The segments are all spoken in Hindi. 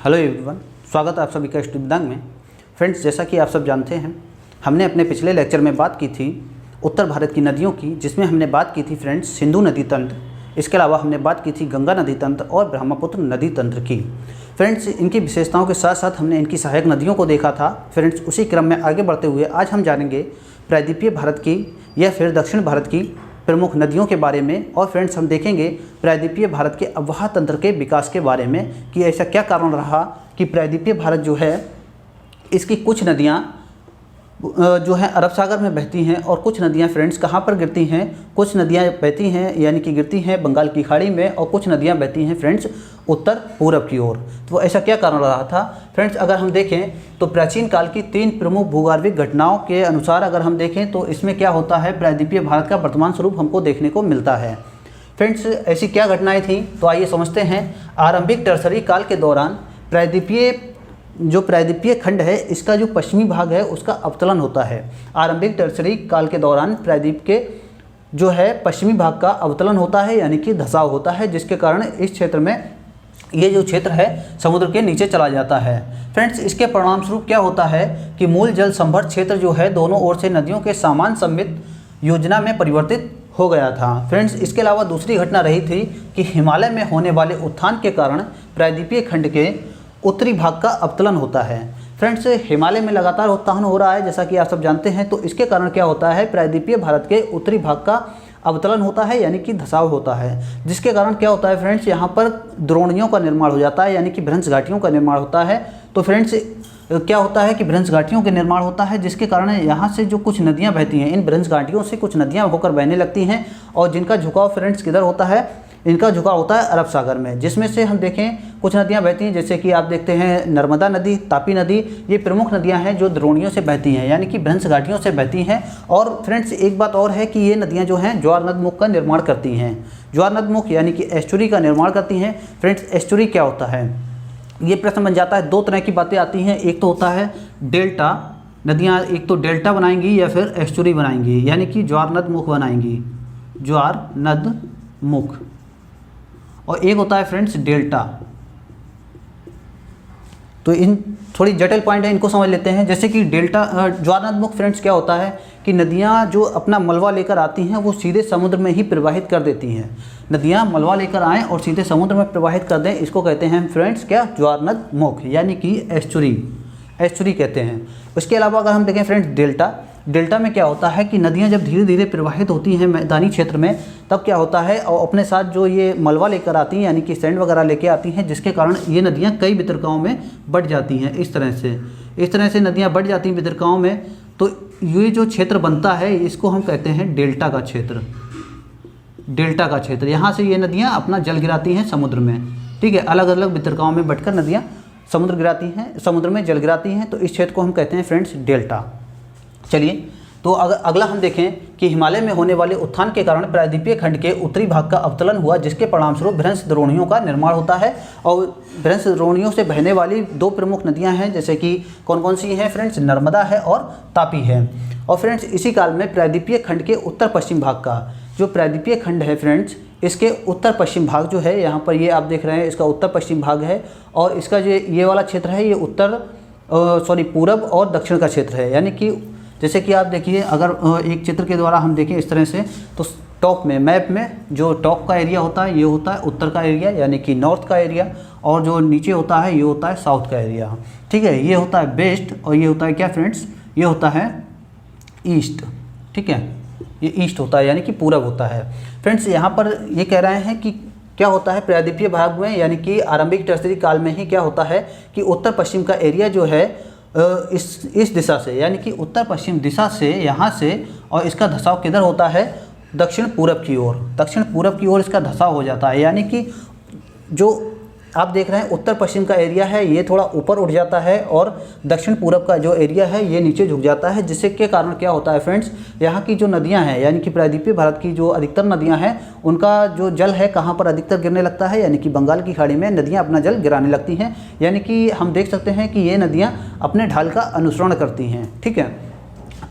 हेलो एवरीवन, स्वागत है आप सभी का स्टडी दिव्यांग में। फ्रेंड्स, जैसा कि आप सब जानते हैं, हमने अपने पिछले लेक्चर में बात की थी उत्तर भारत की नदियों की, जिसमें हमने बात की थी फ्रेंड्स सिंधु नदी तंत्र। इसके अलावा हमने बात की थी गंगा नदी तंत्र और ब्रह्मपुत्र नदी तंत्र की। फ्रेंड्स, इनकी विशेषताओं के साथ साथ हमने इनकी सहायक नदियों को देखा था। फ्रेंड्स, उसी क्रम में आगे बढ़ते हुए आज हम जानेंगे प्रायद्वीपीय भारत की या फिर दक्षिण भारत की प्रमुख नदियों के बारे में। और फ्रेंड्स, हम देखेंगे प्रायद्वीपीय भारत के अववाह तंत्र के विकास के बारे में कि ऐसा क्या कारण रहा कि प्रायद्वीपीय भारत जो है इसकी कुछ नदियाँ जो है अरब सागर में बहती हैं और कुछ नदियाँ फ्रेंड्स कहाँ पर गिरती हैं। कुछ नदियाँ बहती हैं यानी कि गिरती हैं बंगाल की खाड़ी में, और कुछ नदियाँ बहती हैं फ्रेंड्स उत्तर पूरब की ओर। तो ऐसा क्या कारण रहा था फ्रेंड्स? अगर हम देखें तो प्राचीन काल की 3 प्रमुख भूगर्भिक घटनाओं के अनुसार अगर हम देखें तो इसमें क्या होता है, प्रायद्वीपीय भारत का वर्तमान स्वरूप हमको देखने को मिलता है। फ्रेंड्स, ऐसी क्या घटनाएँ थीं, तो आइए समझते हैं। आरंभिक टर्सरी काल के दौरान प्रायद्वीपीय खंड है, इसका जो पश्चिमी भाग है उसका अवतलन होता है। आरंभिक टर्सरी काल के दौरान प्रायद्वीप के जो है पश्चिमी भाग का अवतलन होता है यानी कि धसाव होता है, जिसके कारण इस क्षेत्र में ये जो क्षेत्र है समुद्र के नीचे चला जाता है। फ्रेंड्स, इसके परिणाम स्वरूप क्या होता है कि मूल जल संभर क्षेत्र जो है दोनों ओर से नदियों के समान सममित योजना में परिवर्तित हो गया था। फ्रेंड्स, इसके अलावा दूसरी घटना रही थी कि हिमालय में होने वाले उत्थान के कारण प्रायद्वीपीय खंड के उत्तरी भाग का अवतलन होता है। फ्रेंड्स, हिमालय में लगातार उत्थान हो रहा है जैसा कि आप सब जानते हैं, तो इसके कारण क्या होता है, प्रायद्वीपीय भारत के उत्तरी भाग का अवतलन होता है यानी कि धसाव होता है, जिसके कारण क्या होता है फ्रेंड्स, यहाँ पर द्रोणियों का निर्माण हो जाता है यानी कि भ्रंश घाटियों का निर्माण होता है। तो फ्रेंड्स, क्या होता है कि भ्रंश घाटियों के निर्माण होता है, जिसके कारण यहाँ से जो कुछ नदियाँ बहती हैं, इन भ्रंश घाटियों से कुछ नदियाँ होकर बहने लगती हैं, और जिनका झुकाव फ्रेंड्स किधर होता है, इनका झुकाव होता है अरब सागर में। जिसमें से हम देखें कुछ नदियां बहती हैं, जैसे कि आप देखते हैं नर्मदा नदी, तापी नदी, ये प्रमुख नदियां हैं जो द्रोणियों से बहती हैं यानी कि भ्रंश घाटियों से बहती हैं। और फ्रेंड्स, एक बात और है कि ये नदियां जो हैं ज्वार नदमुख का निर्माण करती हैं। ज्वार नदमुख यानी कि एस्चुरी का निर्माण करती हैं। फ्रेंड्स, एस्चुरी क्या होता है, ये प्रश्न बन जाता है। 2 तरह की बातें आती हैं, एक तो होता है डेल्टा नदियाँ, एक तो डेल्टा बनाएंगी या फिर एस्चुरी बनाएंगी यानी कि ज्वार नदमुख बनाएंगी, ज्वार नदमुख, और एक होता है फ्रेंड्स डेल्टा। तो इन थोड़ी जटिल पॉइंट है, इनको समझ लेते हैं। जैसे कि डेल्टा ज्वारनदमुख फ्रेंड्स क्या होता है कि नदियाँ जो अपना मलबा लेकर आती हैं वो सीधे समुद्र में ही प्रवाहित कर देती हैं। नदियाँ मलबा लेकर आएँ और सीधे समुद्र में प्रवाहित कर दें, इसको कहते हैं फ्रेंड्स क्या, ज्वारनदमुख यानी कि एस्चुरी कहते हैं। उसके अलावा अगर हम देखें फ्रेंड्स डेल्टा में क्या होता है कि नदियाँ जब धीरे धीरे प्रवाहित होती हैं मैदानी क्षेत्र में, तब क्या होता है, और अपने साथ जो ये मलबा लेकर आती हैं यानी कि सैंड वगैरह लेके आती हैं, जिसके कारण ये नदियाँ कई वितरकाओं में बढ़ जाती हैं। इस तरह से नदियाँ बढ़ जाती हैं वितरकाओं में। तो ये जो क्षेत्र बनता है इसको हम कहते हैं डेल्टा का क्षेत्र। यहाँ से ये नदियाँ अपना जल गिराती हैं समुद्र में, ठीक है, अलग अलग वितरकाओं में बढ़कर नदियाँ समुद्र में जल गिराती हैं। तो इस क्षेत्र को हम कहते हैं फ्रेंड्स डेल्टा। चलिए, तो अगला हम देखें कि हिमालय में होने वाले उत्थान के कारण प्रायद्वीपीय खंड के उत्तरी भाग का अवतलन हुआ, जिसके परिणामस्वरूप भ्रंश द्रोणियों का निर्माण होता है। और भ्रंश द्रोणियों से बहने वाली 2 प्रमुख नदियां हैं, जैसे कि कौन कौन सी हैं फ्रेंड्स, नर्मदा है और तापी है। और फ्रेंड्स, इसी काल में प्रायद्वीपीय खंड के उत्तर पश्चिम भाग का जो प्रायद्वीपीय खंड है फ्रेंड्स, इसके उत्तर पश्चिम भाग जो है, यहाँ पर ये आप देख रहे हैं, इसका उत्तर पश्चिम भाग है, और इसका जो ये वाला क्षेत्र है ये पूरब और दक्षिण का क्षेत्र है। यानी कि जैसे कि आप देखिए, अगर एक चित्र के द्वारा हम देखें इस तरह से, तो टॉप में मैप में जो टॉप का एरिया होता है ये होता है उत्तर का एरिया यानी कि नॉर्थ का एरिया, और जो नीचे होता है ये होता है साउथ का एरिया, ठीक है। ये होता है वेस्ट और ये होता है क्या फ्रेंड्स, ये होता है ईस्ट, ठीक है, ये ईस्ट होता है यानी कि पूरब होता है। फ्रेंड्स, यहाँ पर ये कह रहे हैं कि क्या होता है प्रायद्वीपीय भाग में यानी कि आरंभिक टर्सरी काल में ही क्या होता है कि उत्तर पश्चिम का एरिया जो है इस दिशा से यानी कि उत्तर पश्चिम दिशा से यहाँ से, और इसका धसाव किधर होता है, दक्षिण पूरब की ओर इसका धसाव हो जाता है। यानी कि जो आप देख रहे हैं उत्तर पश्चिम का एरिया है ये थोड़ा ऊपर उठ जाता है, और दक्षिण पूरब का जो एरिया है ये नीचे झुक जाता है, जिससे के कारण क्या होता है फ्रेंड्स, यहाँ की जो नदियाँ हैं यानी कि प्रायद्वीपीय भारत की जो अधिकतर नदियाँ हैं उनका जो जल है कहाँ पर अधिकतर गिरने लगता है, यानी कि बंगाल की खाड़ी में नदियाँ अपना जल गिराने लगती हैं। यानी कि हम देख सकते हैं कि ये नदियाँ अपने ढाल का अनुसरण करती हैं, ठीक है।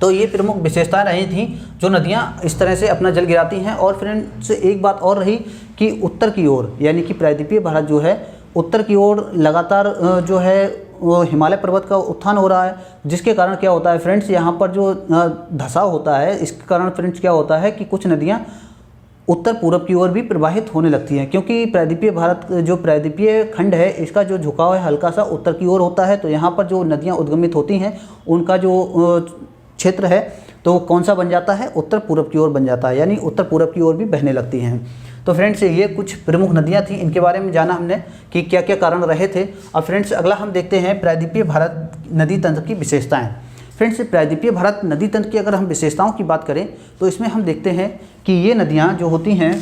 तो ये प्रमुख विशेषताएं रही थी जो नदियाँ इस तरह से अपना जल गिराती हैं। और फ्रेंड्स, एक बात और रही कि उत्तर की ओर यानी कि प्रायद्वीपीय भारत जो है उत्तर की ओर लगातार जो है वो हिमालय पर्वत का उत्थान हो रहा है, जिसके कारण क्या होता है फ्रेंड्स, यहाँ पर जो धंसाव होता है, इसके कारण फ्रेंड्स क्या होता है कि कुछ नदियाँ उत्तर पूरब की ओर भी प्रवाहित होने लगती हैं, क्योंकि प्रायद्वीपीय भारत जो प्रायद्वीपीय खंड है इसका जो झुकाव है हल्का सा उत्तर की ओर होता है। तो यहाँ पर जो नदियाँ उद्गमित होती हैं उनका जो क्षेत्र है तो वो कौन सा बन जाता है, उत्तर पूरब की ओर बन जाता है, यानी उत्तर पूरब की ओर भी बहने लगती हैं। तो फ्रेंड्स ये कुछ प्रमुख नदियाँ थी, इनके बारे में जाना हमने कि क्या क्या कारण रहे थे। अब फ्रेंड्स अगला हम देखते हैं प्रायद्वीपीय भारत नदी तंत्र की विशेषताएँ। फ्रेंड्स प्रायद्वीपीय भारत नदी तंत्र की अगर हम विशेषताओं की बात करें तो इसमें हम देखते हैं कि ये नदियाँ जो होती हैं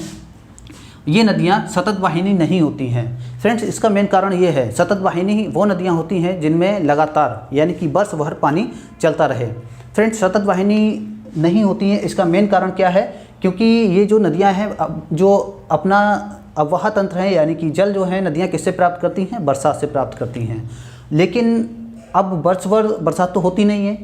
ये नदियाँ सतत वाहिनी नहीं होती हैं। फ्रेंड्स इसका मेन कारण ये है, सतत वाहिनी ही वो नदियाँ होती हैं जिनमें लगातार यानी कि वर्ष भर पानी चलता रहे। फ्रेंड्स सतत वाहिनी नहीं होती हैं, इसका मेन कारण क्या है, क्योंकि ये जो नदियाँ हैं जो अपना अववाह तंत्र है, यानी कि जल जो है नदियाँ किससे प्राप्त करती हैं, बरसात से प्राप्त करती हैं। लेकिन अब वर्ष भर बरसात तो होती नहीं है,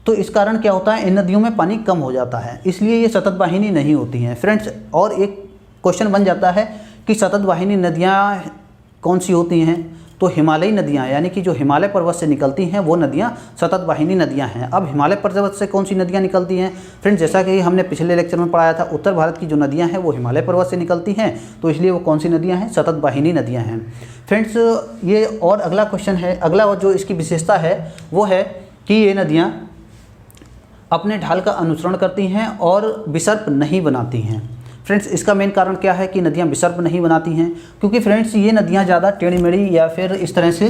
तो इस कारण क्या होता है इन नदियों में पानी कम हो जाता है, इसलिए ये सतत वाहिनी नहीं होती हैं। फ्रेंड्स और एक क्वेश्चन बन जाता है कि सतत वाहिनी नदियाँ कौन सी होती हैं, तो हिमालयी नदियाँ यानी कि जो हिमालय पर्वत से निकलती हैं वो नदियाँ सतत वाहिनी नदियाँ हैं। अब हिमालय पर्वत से कौन सी नदियाँ निकलती हैं फ्रेंड्स, जैसा कि हमने पिछले लेक्चर में पढ़ाया था, उत्तर भारत की जो नदियाँ हैं वो हिमालय पर्वत से निकलती हैं, तो इसलिए वो कौन सी नदियाँ हैं, सतत वाहिनी नदियाँ हैं। फ्रेंड्स ये और अगला क्वेश्चन है, अगला जो इसकी विशेषता है वो है कि ये नदियाँ अपने ढाल का अनुसरण करती हैं और विसर्प नहीं बनाती हैं। फ्रेंड्स इसका मेन कारण क्या है कि नदियाँ विसर्प नहीं बनाती हैं, क्योंकि फ्रेंड्स ये नदियाँ ज़्यादा टेढ़ी मेढ़ी या फिर इस तरह से,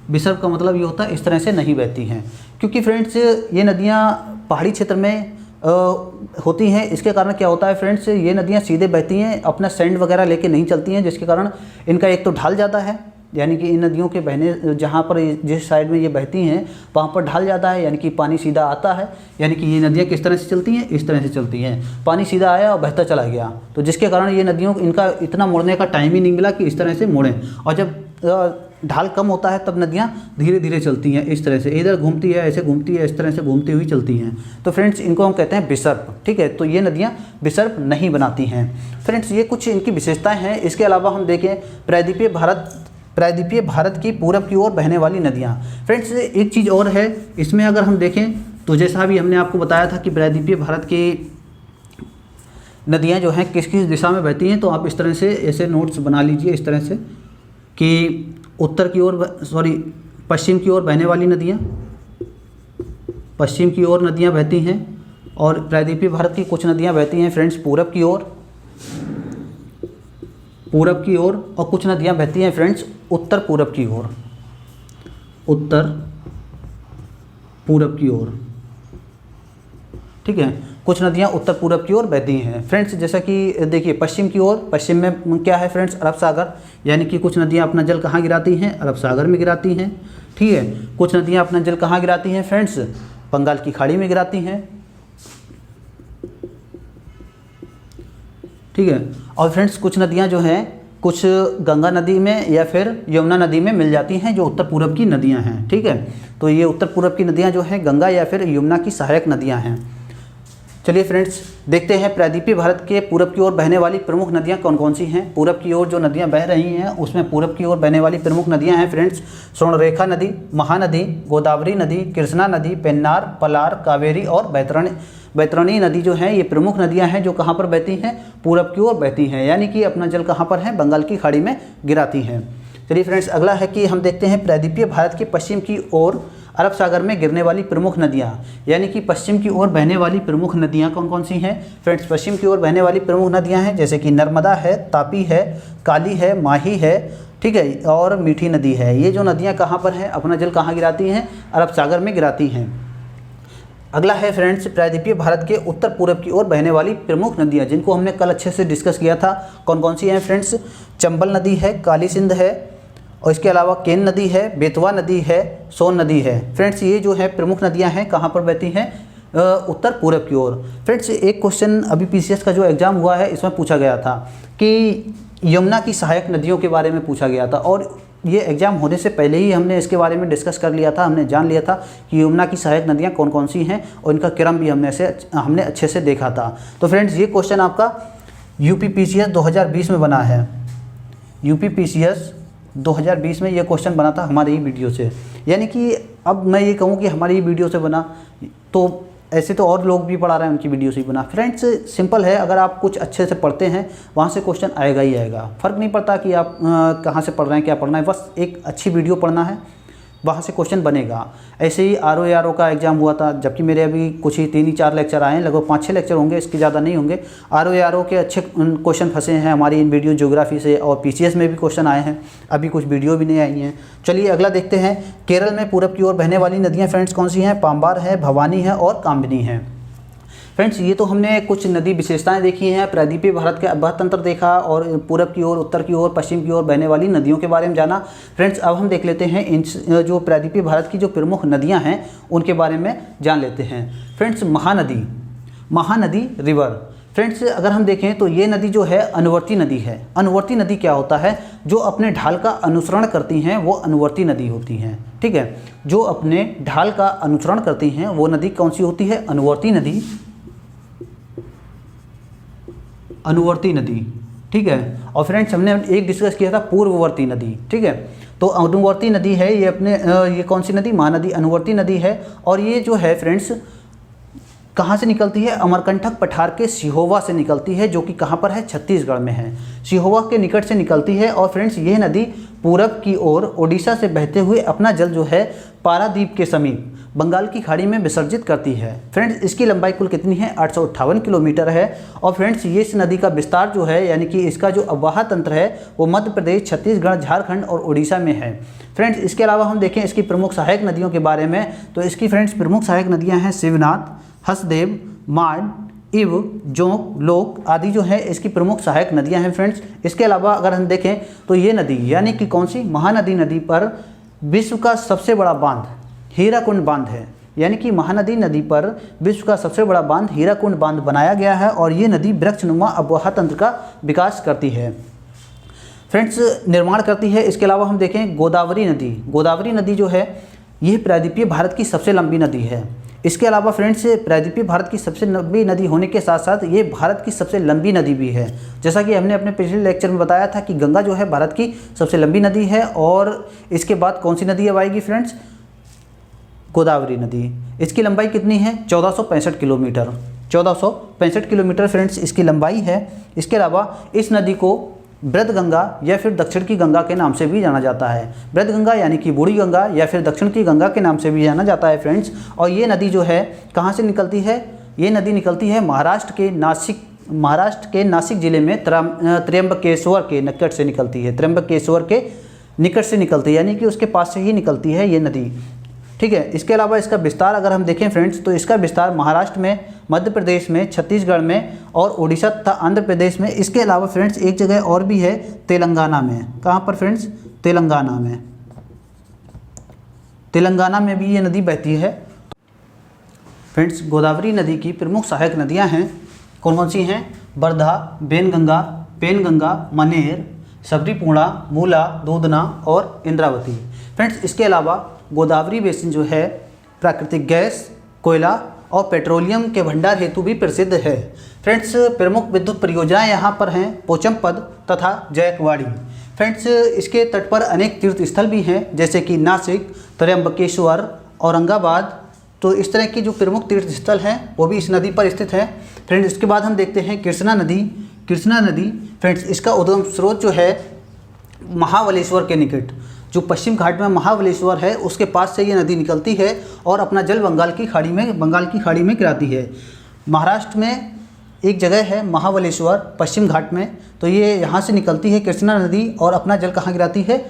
विसर्प का मतलब ये होता है इस तरह से नहीं बहती हैं, क्योंकि फ्रेंड्स ये नदियाँ पहाड़ी क्षेत्र में होती हैं। इसके कारण क्या होता है फ्रेंड्स, ये नदियाँ सीधे बहती हैं, अपना सैंड वगैरह लेके नहीं चलती हैं, जिसके कारण इनका एक तो ढाल ज़्यादा है, यानी कि इन नदियों के बहने जहाँ पर जिस साइड में ये बहती हैं वहाँ पर ढाल ज़्यादा है, यानी कि पानी सीधा आता है, यानी कि ये नदियाँ किस तरह से चलती हैं, इस तरह से चलती हैं, पानी सीधा आया और बहता चला गया, तो जिसके कारण ये नदियों इनका इतना मुड़ने का टाइम ही नहीं मिला कि इस तरह से मुड़ें। और जब ढाल कम होता है तब नदियाँ धीरे धीरे चलती हैं, इस तरह से इधर घूमती है, ऐसे घूमती है, इस तरह से घूमती हुई चलती हैं। तो फ्रेंड्स इनको हम कहते हैं विसर्प, ठीक है। तो ये नदियाँ विसर्प नहीं बनाती हैं। फ्रेंड्स ये कुछ इनकी विशेषताएँ हैं। इसके अलावा हम देखें प्रायद्वीपीय भारत की पूरब की ओर बहने वाली नदियाँ। फ्रेंड्स एक चीज़ और है इसमें, अगर हम देखें तो जैसा भी हमने आपको बताया था कि प्रायद्वीपीय भारत की नदियाँ जो हैं किस किस दिशा में बहती हैं, तो आप इस तरह से ऐसे नोट्स बना लीजिए इस तरह से कि उत्तर की ओर पश्चिम की ओर बहने वाली नदियाँ, पश्चिम की ओर नदियाँ बहती हैं, और प्रायद्वीपीय भारत की कुछ नदियाँ बहती हैं फ्रेंड्स पूरब की ओर, और कुछ नदियाँ बहती हैं फ्रेंड्स उत्तर पूरब की ओर, उत्तर पूरब की ओर, ठीक है। कुछ नदियाँ उत्तर पूरब की ओर बहती हैं फ्रेंड्स, जैसा कि देखिए पश्चिम की ओर, पश्चिम में क्या है फ्रेंड्स, अरब सागर, यानी कि कुछ नदियाँ अपना जल कहाँ गिराती हैं, अरब सागर में गिराती हैं, ठीक है। कुछ नदियाँ अपना जल कहाँ गिराती हैं फ्रेंड्स, बंगाल की खाड़ी में गिराती हैं, ठीक है। और फ्रेंड्स कुछ नदियाँ जो हैं कुछ गंगा नदी में या फिर यमुना नदी में मिल जाती हैं, जो उत्तर पूरब की नदियाँ हैं, ठीक है। तो ये उत्तर पूरब की नदियाँ जो हैं गंगा या फिर यमुना की सहायक नदियाँ हैं। चलिए फ्रेंड्स देखते हैं प्रायद्वीपीय भारत के पूरब की ओर बहने वाली प्रमुख नदियाँ कौन कौन सी हैं। पूरब की ओर जो नदियाँ बह रही हैं उसमें पूरब की ओर बहने वाली प्रमुख नदियाँ हैं फ्रेंड्स स्वर्णरेखा नदी, महानदी, गोदावरी नदी, कृष्णा नदी, पेन्नार, पलार, कावेरी और बैतरणी नदी जो हैं ये प्रमुख नदियाँ हैं जो कहाँ पर बहती हैं, पूरब की ओर बहती हैं, यानी कि अपना जल कहाँ पर है, बंगाल की खाड़ी में गिराती हैं। चलिए फ्रेंड्स अगला है कि हम देखते हैं प्रायद्वीपीय भारत के पश्चिम की ओर अरब सागर में गिरने वाली प्रमुख नदियाँ, यानी कि पश्चिम की ओर बहने वाली प्रमुख नदियाँ कौन कौन सी हैं फ्रेंड्स। पश्चिम की ओर बहने वाली प्रमुख नदियाँ हैं जैसे कि नर्मदा है, तापी है, काली है, माही है, ठीक है, और मीठी नदी है। ये जो नदियाँ कहाँ पर हैं, अपना जल कहाँ गिराती हैं, अरब सागर में गिराती हैं। अगला है फ्रेंड्स प्रायद्वीपीय भारत के उत्तर पूरब की ओर बहने वाली प्रमुख नदियाँ, जिनको हमने कल अच्छे से डिस्कस किया था। कौन कौन सी हैं फ्रेंड्स, चंबल नदी है, काली सिंध है, और इसके अलावा केन नदी है, बेतवा नदी है, सोन नदी है। फ्रेंड्स ये जो है प्रमुख नदियाँ हैं कहाँ पर बहती हैं, उत्तर पूरब की ओर। फ्रेंड्स एक क्वेश्चन अभी पीसीएस का जो एग्ज़ाम हुआ है इसमें पूछा गया था कि यमुना की सहायक नदियों के बारे में पूछा गया था, और ये एग्ज़ाम होने से पहले ही हमने इसके बारे में डिस्कस कर लिया था, हमने जान लिया था कि यमुना की सहायक नदियाँ कौन कौन सी हैं और इनका क्रम भी हमने अच्छे से देखा था। तो फ्रेंड्स ये क्वेश्चन आपका यूपी पीसीएस 2020 में बना है, यूपी पीसीएस 2020 में ये क्वेश्चन बना था हमारे ही वीडियो से। यानी कि अब मैं ये कहूँ कि हमारी ही वीडियो से बना, तो ऐसे तो और लोग भी पढ़ा रहे हैं, उनकी वीडियो से ही बना। फ्रेंड्स सिंपल है, अगर आप कुछ अच्छे से पढ़ते हैं वहाँ से क्वेश्चन आएगा ही आएगा। फ़र्क नहीं पड़ता कि आप कहाँ से पढ़ रहे हैं, क्या पढ़ना है, बस एक अच्छी वीडियो पढ़ना है, वहाँ से क्वेश्चन बनेगा। ऐसे ही RO का एग्ज़ाम हुआ था, जबकि मेरे अभी कुछ ही 3-4 लेक्चर आए हैं, लगभग 5-6 लेक्चर होंगे, इसके ज़्यादा नहीं होंगे। RO के अच्छे क्वेश्चन फंसे हैं हमारी इन वीडियो ज्योग्राफी से, और PCS में भी क्वेश्चन आए हैं, अभी कुछ वीडियो भी नहीं आई हैं। चलिए अगला देखते हैं। केरल में पूरब की ओर बहने वाली नदियाँ फ्रेंड्स कौन सी हैं? पाम्बार है, भवानी है और कामिनी है। फ्रेंड्स ये तो हमने कुछ नदी विशेषताएं देखी हैं, प्रायद्वीपीय भारत के अववाह तंत्र देखा, और पूरब की ओर, उत्तर की ओर, पश्चिम की ओर बहने वाली नदियों के बारे में जाना। फ्रेंड्स अब हम देख लेते हैं इन जो प्रायद्वीपीय भारत की जो प्रमुख नदियां हैं उनके बारे में जान लेते हैं। फ्रेंड्स महानदी रिवर, फ्रेंड्स अगर हम देखें तो ये नदी जो है अनुवर्ती नदी है। अनुवर्ती नदी क्या होता है? जो अपने ढाल का अनुसरण करती हैं वो अनुवर्ती नदी होती हैं। ठीक है, जो अपने ढाल का अनुसरण करती हैं वो नदी कौन सी होती है? अनुवर्ती नदी। अनुवर्ती नदी, ठीक है। और फ्रेंड्स हमने एक डिस्कस किया था पूर्ववर्ती नदी, ठीक है। तो अनुवर्ती नदी है ये अपने ये कौन सी नदी? महानदी अनुवर्ती नदी है। और ये जो है फ्रेंड्स कहाँ से निकलती है? अमरकंटक पठार के सिहोवा से निकलती है, जो कि कहाँ पर है? छत्तीसगढ़ में है, सिहोवा के निकट से निकलती है। और फ्रेंड्स यह नदी पूरब की ओर ओडिशा से बहते हुए अपना जल जो है पारादीप के समीप बंगाल की खाड़ी में विसर्जित करती है। फ्रेंड्स इसकी लंबाई कुल कितनी है? 858 किलोमीटर है। और फ्रेंड्स ये इस नदी का विस्तार जो है, यानी कि इसका जो अववाह तंत्र है वो मध्य प्रदेश, छत्तीसगढ़, झारखंड और उड़ीसा में है। फ्रेंड्स इसके अलावा हम देखें इसकी प्रमुख सहायक नदियों के बारे में, तो इसकी फ्रेंड्स प्रमुख सहायक नदियाँ हैं शिवनाथ, हसदेव, मार्ड, इव, जोंक, लोक आदि जो है इसकी प्रमुख सहायक नदियां हैं। फ्रेंड्स इसके अलावा अगर हम देखें तो ये नदी यानी कि कौन सी? महानदी नदी पर विश्व का सबसे बड़ा बांध हीराकुंड बांध है। यानी कि महानदी नदी पर विश्व का सबसे बड़ा बांध हीराकुंड बांध बनाया गया है, और ये नदी वृक्षनुमा अववाह तंत्र का विकास करती है, फ्रेंड्स निर्माण करती है। इसके अलावा हम देखें गोदावरी नदी जो है ये प्रायद्वीपीय भारत की सबसे लंबी नदी है। इसके अलावा फ्रेंड्स प्रायद्वीपीय भारत की सबसे लंबी नदी होने के साथ साथ ये भारत की सबसे लंबी नदी भी है। जैसा कि हमने अपने पिछले लेक्चर में बताया था कि गंगा जो है भारत की सबसे लंबी नदी है, और इसके बाद कौन सी नदी अब आएगी फ्रेंड्स? गोदावरी नदी। इसकी लंबाई कितनी है? 1465 किलोमीटर। 1465 किलोमीटर फ्रेंड्स इसकी लंबाई है। इसके अलावा इस नदी को बृहदगंगा या फिर दक्षिण की गंगा के नाम से भी जाना जाता है। बृहदगंगा यानी कि बूढ़ी गंगा या फिर दक्षिण की गंगा के नाम से भी जाना जाता है फ्रेंड्स। और ये नदी जो है कहाँ से निकलती है? ये नदी निकलती है महाराष्ट्र के नासिक जिले में त्र्यंबकेश्वर के निकट से निकलती है। त्र्यंबकेश्वर के निकट से निकलती है, यानी कि उसके पास से ही निकलती है ये नदी, ठीक है। इसके अलावा इसका विस्तार अगर हम देखें फ्रेंड्स तो इसका विस्तार महाराष्ट्र में, मध्य प्रदेश में, छत्तीसगढ़ में और उड़ीसा तथा आंध्र प्रदेश में। इसके अलावा फ्रेंड्स एक जगह और भी है तेलंगाना में। कहाँ पर फ्रेंड्स? तेलंगाना में। तेलंगाना में भी ये नदी बहती है। फ्रेंड्स गोदावरी नदी की प्रमुख सहायक नदियाँ हैं, कौन कौन सी हैं? वर्धा, पेनगंगा, मनेर, सबरीपूर्णा, मूला, दूधना और इंद्रावती। फ्रेंड्स इसके अलावा गोदावरी बेसिन जो है प्राकृतिक गैस, कोयला और पेट्रोलियम के भंडार हेतु भी प्रसिद्ध है। फ्रेंड्स प्रमुख विद्युत परियोजनाएं यहाँ पर हैं पोचमपद तथा जयकवाड़ी। फ्रेंड्स इसके तट पर अनेक तीर्थ स्थल भी हैं, जैसे कि नासिक, त्र्यंबकेश्वर, औरंगाबाद। तो इस तरह की जो प्रमुख तीर्थ स्थल हैं वो भी इस नदी पर स्थित है। फ्रेंड्स इसके बाद हम देखते हैं कृष्णा नदी। फ्रेंड्स इसका उद्गम स्रोत जो है महाबलेश्वर के निकट, जो पश्चिम घाट में महाबलेश्वर है उसके पास से ये नदी निकलती है और अपना जल बंगाल की खाड़ी में गिराती है। महाराष्ट्र में एक जगह है महाबलेश्वर पश्चिम घाट में, तो ये यहाँ से निकलती है कृष्णा नदी और अपना जल कहाँ गिराती है?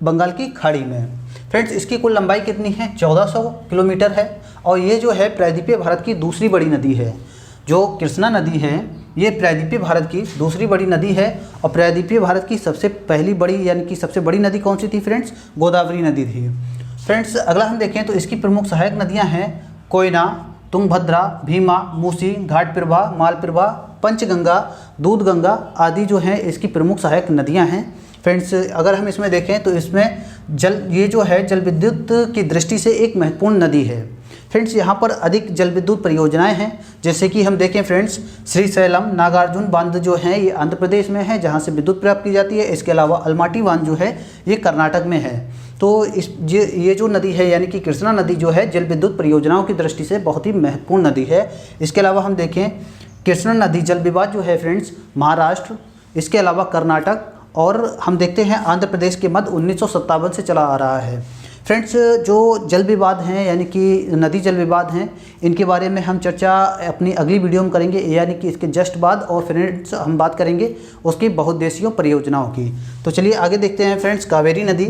बंगाल की खाड़ी में। फ्रेंड्स इसकी कुल लंबाई कितनी है? 1400 किलोमीटर है। और ये जो है प्रायद्वीपीय भारत की दूसरी बड़ी नदी है। जो कृष्णा नदी है ये प्रायद्वीपीय भारत की दूसरी बड़ी नदी है। और प्रायद्वीपीय भारत की सबसे पहली बड़ी यानी कि सबसे बड़ी नदी कौन सी थी फ्रेंड्स? गोदावरी नदी थी। फ्रेंड्स अगला हम देखें तो इसकी प्रमुख सहायक नदियां हैं कोयना, तुंगभद्रा, भीमा, मूसी, घाटप्रभा, मालप्रभा, पंचगंगा, दूधगंगा आदि जो हैं इसकी प्रमुख सहायक नदियां हैं। फ्रेंड्स अगर हम इसमें देखें तो इसमें ये जो है जल विद्युत की दृष्टि से एक महत्वपूर्ण नदी है। फ्रेंड्स यहाँ पर अधिक जल विद्युत परियोजनाएं हैं, जैसे कि हम देखें फ्रेंड्स, श्रीशैलम नागार्जुन बांध जो है ये आंध्र प्रदेश में है जहाँ से विद्युत प्राप्त की जाती है। इसके अलावा अलमाटी बांध जो है ये कर्नाटक में है। तो ये जो नदी है यानी कि कृष्णा नदी जो है जल विद्युत परियोजनाओं की दृष्टि से बहुत ही महत्वपूर्ण नदी है। इसके अलावा हम देखें कृष्णा नदी जल विवाद जो है फ्रेंड्स महाराष्ट्र, इसके अलावा कर्नाटक और हम देखते हैं आंध्र प्रदेश के मध्य 1957 से चला आ रहा है। फ्रेंड्स जो जल विवाद हैं यानी कि नदी जल विवाद हैं, इनके बारे में हम चर्चा अपनी अगली वीडियो में करेंगे, यानी कि इसके जस्ट बाद। और फ्रेंड्स हम बात करेंगे उसकी बहुउद्देशीय परियोजनाओं की। तो चलिए आगे देखते हैं फ्रेंड्स। कावेरी नदी,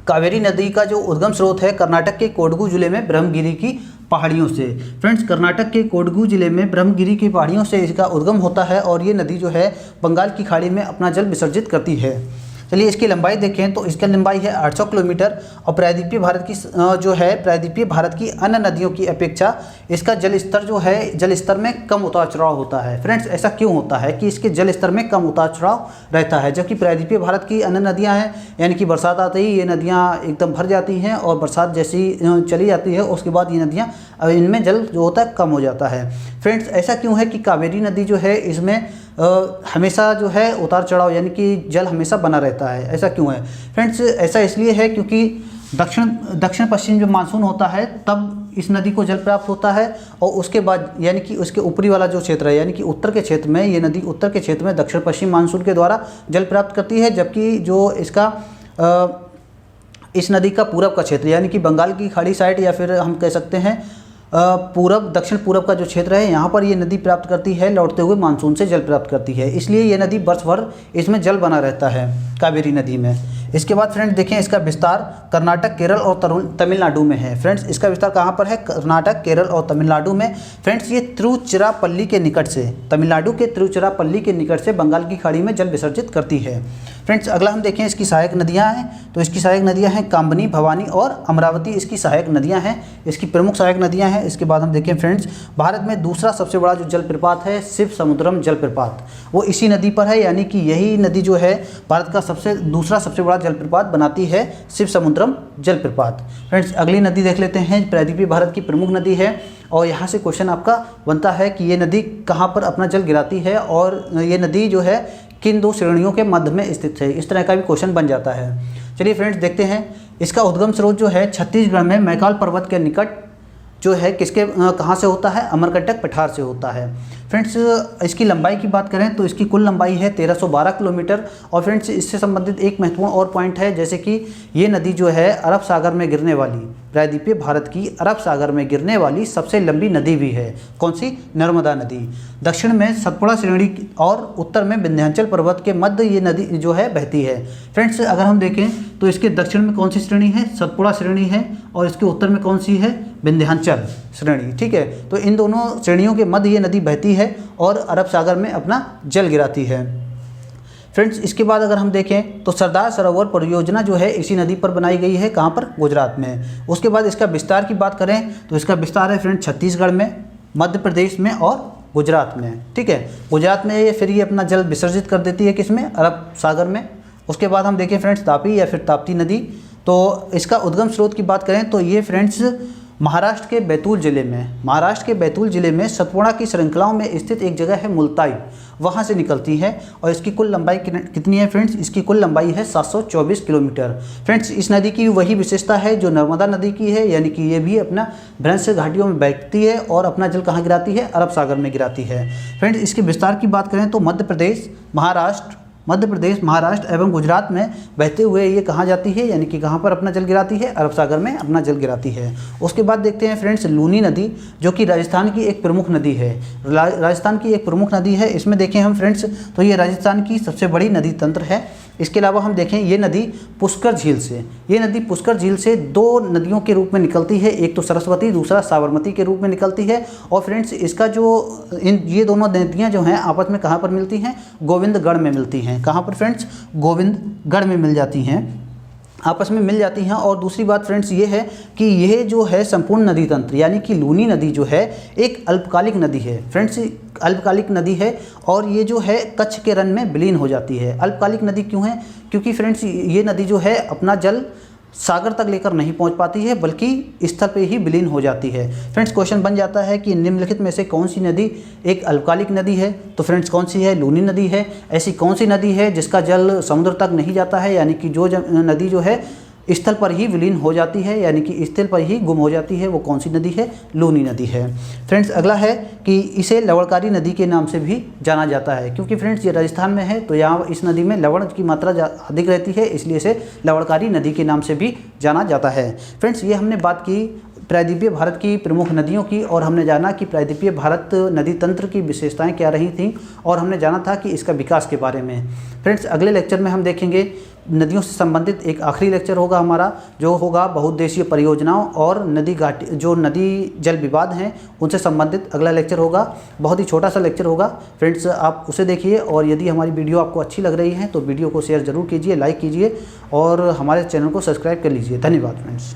कावेरी नदी का जो उद्गम स्रोत है कर्नाटक के कोडगु जिले में ब्रह्मगिरी की पहाड़ियों से। फ्रेंड्स कर्नाटक के कोडगु जिले में ब्रह्मगिरी की पहाड़ियों से इसका उद्गम होता है और ये नदी जो है बंगाल की खाड़ी में अपना जल विसर्जित करती है। चलिए इसकी लंबाई देखें तो इसकी लंबाई है 800 किलोमीटर और प्रायद्वीपीय भारत की जो है प्रायद्वीपीय भारत की अन्य नदियों की अपेक्षा इसका जल स्तर जो है जल स्तर में कम उतार चढ़ाव होता है। फ्रेंड्स ऐसा क्यों होता है कि इसके जल स्तर में कम उतार चढ़ाव रहता है, जबकि प्रायद्वीपीय भारत की अन्य नदियां हैं यानी कि बरसात आते ही ये नदियां एकदम भर जाती हैं और बरसात जैसी चली जाती है उसके बाद ये नदियाँ इनमें जल जो होता है कम हो जाता है। फ्रेंड्स ऐसा क्यों है कि कावेरी नदी जो है इसमें हमेशा जो है उतार चढ़ाव यानी कि जल हमेशा बना रहता है, ऐसा क्यों है? फ्रेंड्स ऐसा इसलिए है क्योंकि दक्षिण पश्चिम जब मानसून होता है तब इस नदी को जल प्राप्त होता है और उसके बाद यानी कि उसके ऊपरी वाला जो क्षेत्र है यानी कि उत्तर के क्षेत्र में ये नदी उत्तर के क्षेत्र में दक्षिण पश्चिम मानसून के द्वारा जल प्राप्त करती है, जबकि जो इसका इस नदी का पूरब का क्षेत्र यानी कि बंगाल की खाड़ी साइड या फिर हम कह सकते हैं पूरब दक्षिण पूरब का जो क्षेत्र है यहाँ पर ये नदी प्राप्त करती है लौटते हुए मानसून से जल प्राप्त करती है, इसलिए ये नदी वर्ष भर इसमें जल बना रहता है कावेरी नदी में। इसके बाद फ्रेंड्स देखें इसका विस्तार कर्नाटक, केरल और तमिलनाडु में है। फ्रेंड्स इसका विस्तार कहाँ पर है? कर्नाटक, केरल और तमिलनाडु में। फ्रेंड्स ये तिरुचिरापल्ली के निकट से, तमिलनाडु के तिरुचिरापल्ली के निकट से बंगाल की खाड़ी में जल विसर्जित करती है। फ्रेंड्स अगला हम देखें इसकी सहायक नदियाँ हैं, तो इसकी सहायक नदियाँ हैं कामनी, भवानी और अमरावती इसकी सहायक नदियाँ हैं, इसकी प्रमुख सहायक नदियाँ हैं। इसके बाद हम देखें फ्रेंड्स भारत में दूसरा सबसे बड़ा जो जलप्रपात है शिव समुद्रम जलप्रपात, वो इसी नदी पर है, यानी कि यही नदी जो है भारत का दूसरा सबसे बड़ा जलप्रपात बनाती है शिव समुद्रम जलप्रपात। फ्रेंड्स अगली नदी देख लेते हैं, प्रायद्वीपीय भारत की प्रमुख नदी है और यहाँ से क्वेश्चन आपका बनता है कि ये नदी कहाँ पर अपना जल गिराती है और ये नदी जो है किन दो श्रेणियों के मध्य में स्थित है, इस तरह का भी क्वेश्चन बन जाता है। चलिए फ्रेंड्स देखते हैं इसका उद्गम स्रोत जो है छत्तीसगढ़ में मैकाल पर्वत के निकट जो है किसके कहाँ से होता है? अमरकंटक पठार से होता है। फ्रेंड्स इसकी लंबाई की बात करें तो इसकी कुल लंबाई है 1312 किलोमीटर। और फ्रेंड्स इससे संबंधित एक महत्वपूर्ण और पॉइंट है, जैसे कि ये नदी जो है अरब सागर में गिरने वाली, प्रायद्वीपीय भारत की अरब सागर में गिरने वाली सबसे लंबी नदी भी है। कौन सी? नर्मदा नदी। दक्षिण में सतपुड़ा श्रेणी और उत्तर में विंध्याचल पर्वत के मध्य ये नदी जो है बहती है। फ्रेंड्स अगर हम देखें तो इसके दक्षिण में कौन सी श्रेणी है? सतपुड़ा श्रेणी है और इसके उत्तर में कौन सी है? विंध्याचल श्रेणी। ठीक है, तो इन दोनों श्रेणियों के मध्य ये नदी बहती है और अरब सागर में अपना जल गिराती है। फ्रेंड्स इसके बाद अगर हम देखें तो सरदार सरोवर परियोजना जो है इसी नदी पर बनाई गई है, कहाँ पर? गुजरात में। उसके बाद इसका विस्तार की बात करें तो इसका विस्तार है फ्रेंड्स छत्तीसगढ़ में, मध्य प्रदेश में और गुजरात में। ठीक है, गुजरात में ये फिर ये अपना जल विसर्जित कर देती है किसमें? अरब सागर में। उसके बाद हम देखें फ्रेंड्स तापी या फिर ताप्ती नदी, तो इसका उद्गम स्रोत की बात करें तो ये फ्रेंड्स महाराष्ट्र के बैतूल जिले में सतपुड़ा की श्रृंखलाओं में स्थित एक जगह है मुल्ताई, वहाँ से निकलती है और इसकी कुल लंबाई कितनी है फ्रेंड्स? इसकी कुल लंबाई है 724 किलोमीटर। फ्रेंड्स इस नदी की वही विशेषता है जो नर्मदा नदी की है, यानी कि ये भी अपना भ्रंश घाटियों में बैठती है और अपना जल कहाँ गिराती है? अरब सागर में गिराती है। फ्रेंड्स इसके विस्तार की बात करें तो मध्य प्रदेश, महाराष्ट्र एवं गुजरात में बहते हुए ये कहाँ जाती है, यानी कि कहाँ पर अपना जल गिराती है? अरब सागर में अपना जल गिराती है। उसके बाद देखते हैं फ्रेंड्स लूनी नदी, जो कि राजस्थान की एक प्रमुख नदी है। इसमें देखें हम फ्रेंड्स तो ये राजस्थान की सबसे बड़ी नदी तंत्र है। इसके अलावा हम देखें ये नदी पुष्कर झील से दो नदियों के रूप में निकलती है, एक तो सरस्वती, दूसरा साबरमती के रूप में निकलती है। और फ्रेंड्स इसका जो ये दोनों नदियाँ जो हैं आपस में कहाँ पर मिलती हैं? गोविंदगढ़ में मिलती हैं। कहाँ पर फ्रेंड्स? गोविंदगढ़ में मिल जाती हैं, आपस में मिल जाती हैं। और दूसरी बात फ्रेंड्स ये है कि यह जो है संपूर्ण नदी तंत्र यानी कि लूनी नदी जो है एक अल्पकालिक नदी है। फ्रेंड्स अल्पकालिक नदी है और ये जो है कच्छ के रन में विलीन हो जाती है। अल्पकालिक नदी क्यों है? क्योंकि फ्रेंड्स ये नदी जो है अपना जल सागर तक लेकर नहीं पहुंच पाती है बल्कि स्थल पे ही विलीन हो जाती है। फ्रेंड्स क्वेश्चन बन जाता है कि निम्नलिखित में से कौन सी नदी एक अल्पकालिक नदी है? तो फ्रेंड्स कौन सी है? लूनी नदी है। ऐसी कौन सी नदी है जिसका जल समुद्र तक नहीं जाता है, यानी कि जो नदी जो है स्थल पर ही विलीन हो जाती है, यानी कि स्थल पर ही गुम हो जाती है, वो कौन सी नदी है? लूनी नदी है। फ्रेंड्स अगला है कि इसे लवणकारी नदी के नाम से भी जाना जाता है, क्योंकि फ्रेंड्स ये राजस्थान में है तो यहाँ इस नदी में लवण की मात्रा अधिक रहती है, इसलिए इसे लवणकारी नदी के नाम से भी जाना जाता है। फ्रेंड्स ये हमने बात की प्रायद्वीपीय भारत की प्रमुख नदियों की, और हमने जाना कि प्रायद्वीपीय भारत नदी तंत्र की विशेषताएं क्या रही थीं, और हमने जाना था कि इसका विकास के बारे में। फ्रेंड्स अगले लेक्चर में हम देखेंगे नदियों से संबंधित एक आखिरी लेक्चर होगा हमारा, जो होगा बहुउद्देशीय परियोजनाओं और नदी घाटी जो नदी जल विवाद हैं उनसे संबंधित अगला लेक्चर होगा। बहुत ही छोटा सा लेक्चर होगा फ्रेंड्स, आप उसे देखिए, और यदि हमारी वीडियो आपको अच्छी लग रही है तो वीडियो को शेयर ज़रूर कीजिए, लाइक कीजिए और हमारे चैनल को सब्सक्राइब कर लीजिए। धन्यवाद फ्रेंड्स।